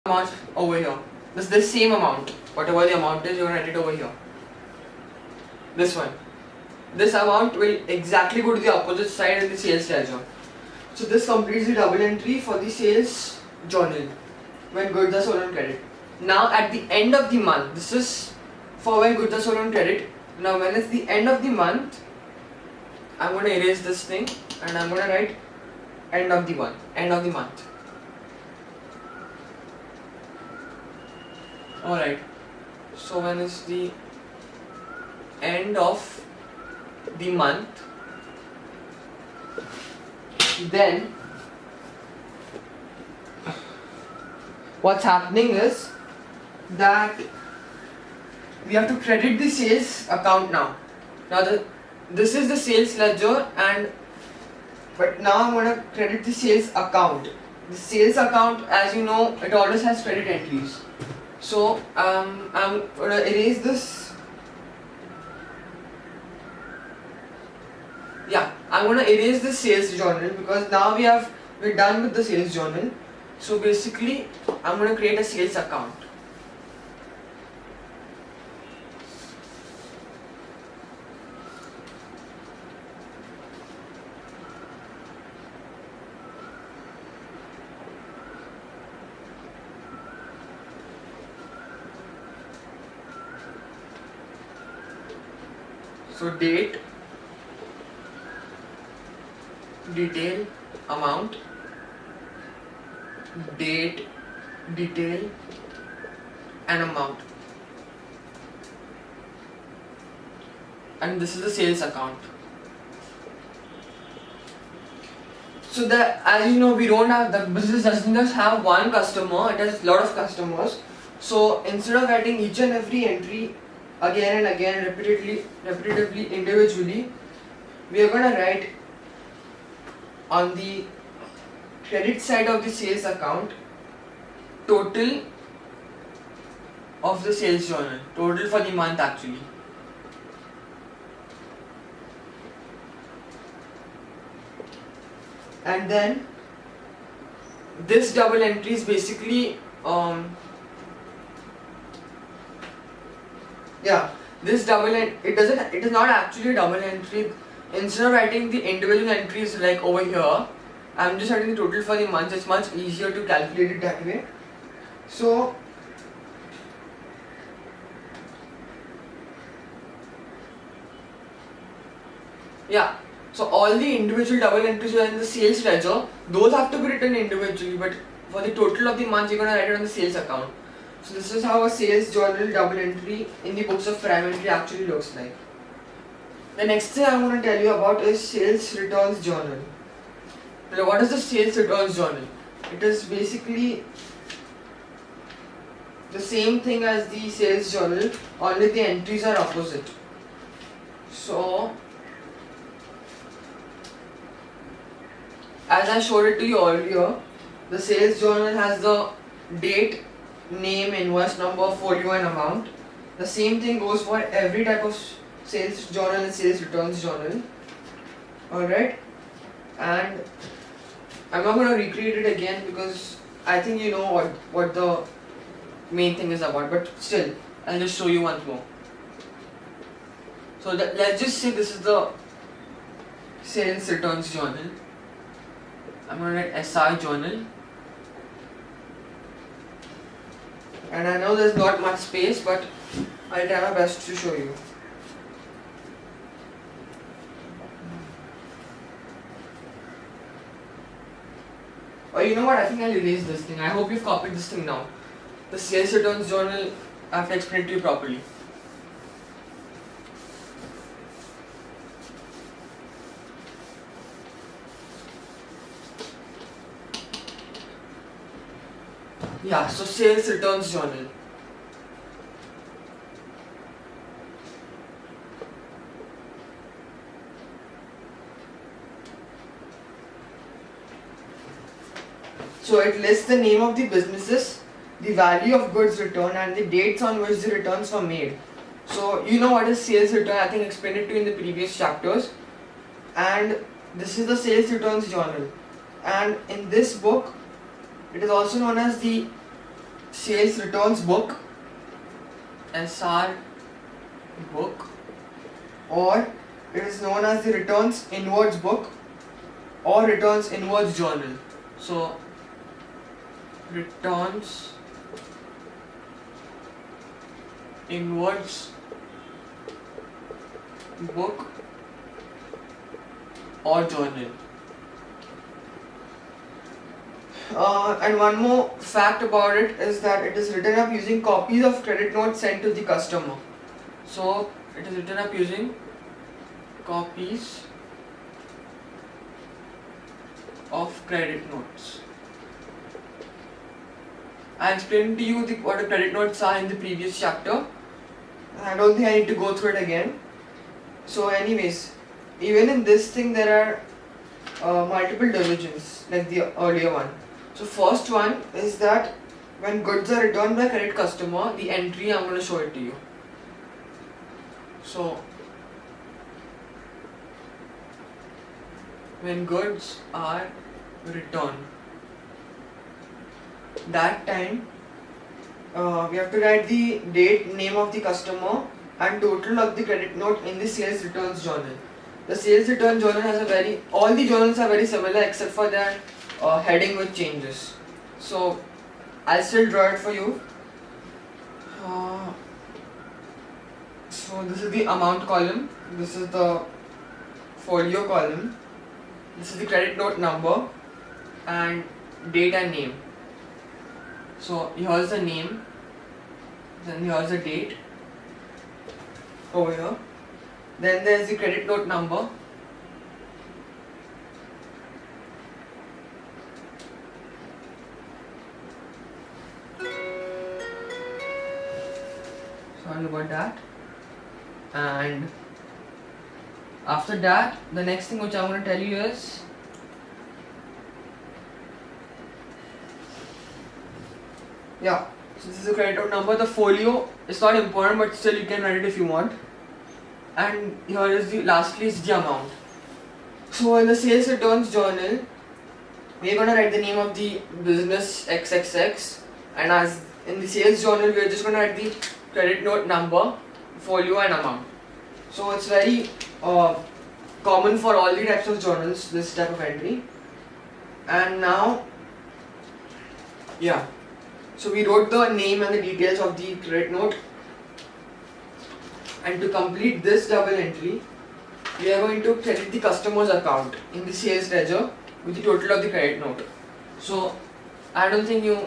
amount over here. This is the same amount. Whatever the amount is, you're going to write it over here. This one. This amount will exactly go to the opposite side in the sales ledger. So this completes the double entry for the sales journal when goods are sold on credit. Now at the end of the month, this is for when goods are sold on credit. Now when it's the end of the month, I'm going to erase this thing and I'm going to write end of the month. Alright, so when it's the end of the month, then what's happening is that we have to credit the sales account now. Now this is the sales ledger, but now I'm going to credit the sales account. The sales account, as you know, it always has credit entries. So I'm going to erase this. Yeah, I'm going to erase the sales journal because now we're done with the sales journal. So basically, I'm going to create a sales account. So date, detail, amount, date, detail and amount, and this is the sales account. So that, as you know, we don't have, the business doesn't just have one customer, it has a lot of customers. So instead of writing each and every entry again and again repetitively individually, we are going to write on the credit side of the sales account total of the sales journal, total for the month actually. And then this double entry is basically this double it is not actually a double entry. Instead of writing the individual entries like over here, I'm just writing the total for the month. It's much easier to calculate it that way. So yeah, so all the individual double entries are in the sales ledger. Those have to be written individually, but for the total of the month, you're going to write it on the sales account. So this is how a sales journal double entry in the books of prime entry actually looks like. The next thing I'm going to tell you about is sales returns journal. Now, what is the sales returns journal? It is basically the same thing as the sales journal, only the entries are opposite. So as I showed it to you earlier, the sales journal has the date, name, invoice number, folio and amount. The same thing goes for every type of sales journal and sales returns journal. Alright, and I'm not going to recreate it again because I think you know what the main thing is about, but still I'll just show you once more. So let's just say this is the sales returns journal. I'm going to write SR journal, and I know there's not much space, but I'll try my best to show you. Or you know what, I think I'll erase this thing. I hope you've copied this thing now. The sales returns journal, I have to explain it to you properly. Yeah, so sales returns journal. So it lists the name of the businesses, the value of goods returned and the dates on which the returns were made. So you know what is sales return, I think I explained it to you in the previous chapters. And this is the sales returns journal. And in this book, it is also known as the sales returns book, SR book, or it is known as the returns inwards book or returns inwards journal. So returns inwards book or journal. And one more fact about it is that it is written up using copies of credit notes sent to the customer. So it is written up using copies of credit notes. I explained to you what the credit notes are in the previous chapter. I don't think I need to go through it again. So anyways, even in this thing there are multiple divisions like the earlier one. So first one is that when goods are returned by credit customer, the entry I'm going to show it to you. So when goods are returned, that time we have to write the date, name of the customer and total of the credit note in the sales returns journal. The sales return journal has all the journals are very similar except for their heading which changes. So I'll still draw it for you. So this is the amount column, this is the folio column, this is the credit note number and date and name. So here's the name, then here's the date over here, then there's the credit note number, sorry about that. And after that, the next thing which I'm going to tell you is so this is the credit note number. The folio is not important, but still you can write it if you want. And here is lastly is the amount. So in the sales returns journal, we are going to write the name of the business XXX, and as in the sales journal we are just going to write the credit note number, folio and amount. So it's very common for all the types of journals, this type of entry. And now so we wrote the name and the details of the credit note, and to complete this double entry we are going to credit the customer's account in the sales ledger with the total of the credit note. So I don't think you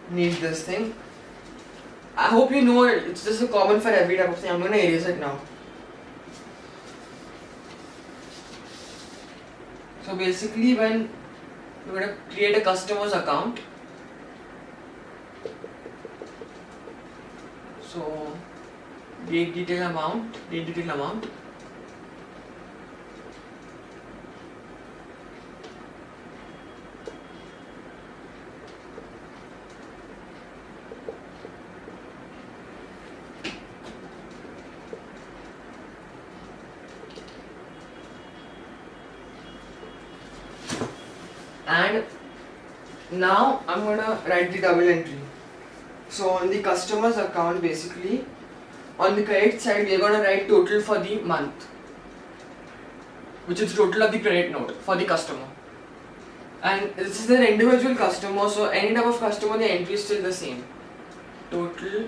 need this thing. I hope you know it. It's just a common for every type of thing. I'm going to erase it now. So basically when we're going to create a customer's account, so date detail amount, and now I'm going to write the double entry. So on the customer's account, basically on the credit side we are going to write total for the month, which is total of the credit note for the customer. And this is an individual customer, so any type of customer the entry is still the same. Total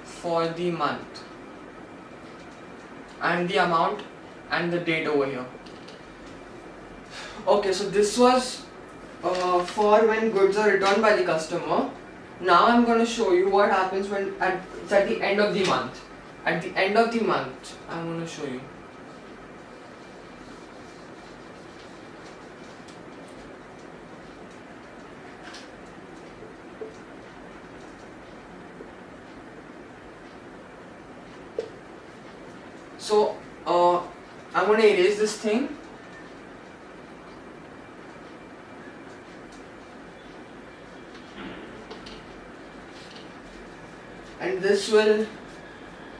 for the month and the amount and the date over here. Okay, so this was for when goods are returned by the customer. Now I'm going to show you what happens when it's at the end of the month. At the end of the month, I'm going to show you. So I'm going to erase this thing. And this will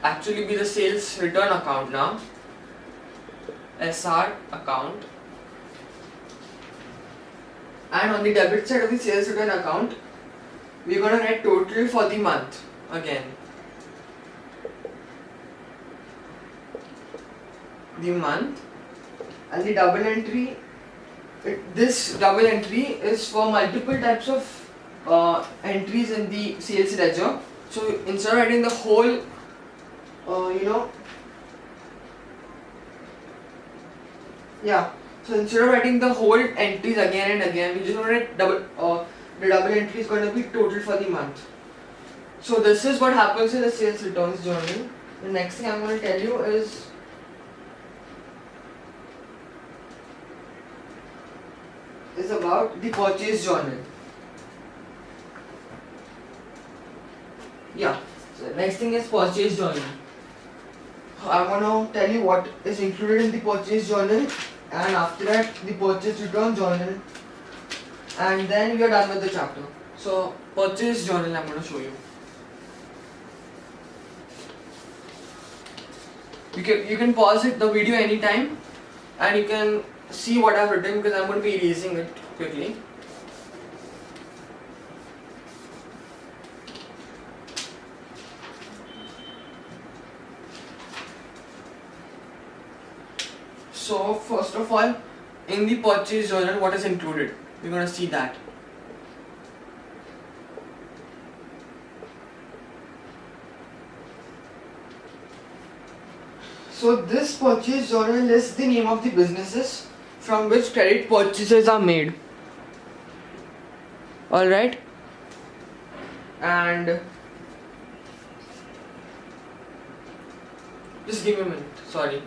actually be the sales return account now, SR account, And on the debit side of the sales return account, we're going to write total for the month again. The month, and the double entry, this double entry is for multiple types of entries in the sales ledger. So instead of writing the whole, so instead of writing the whole entries again and again, we just want to write the double entry is going to be total for the month. So this is what happens in the sales returns journal. The next thing I'm going to tell you is about the purchase journal. So the next thing is purchase journal. I'm going to tell you what is included in the purchase journal, and after that the purchase return journal, and then we are done with the chapter. So purchase journal I'm going to show you. You can pause the video anytime and you can see what I've written, because I'm going to be erasing it quickly. So first of all, in the purchase journal, what is included? We're going to see that. So this purchase journal lists the name of the businesses from which credit purchases are made. Alright? And just give me a minute, sorry.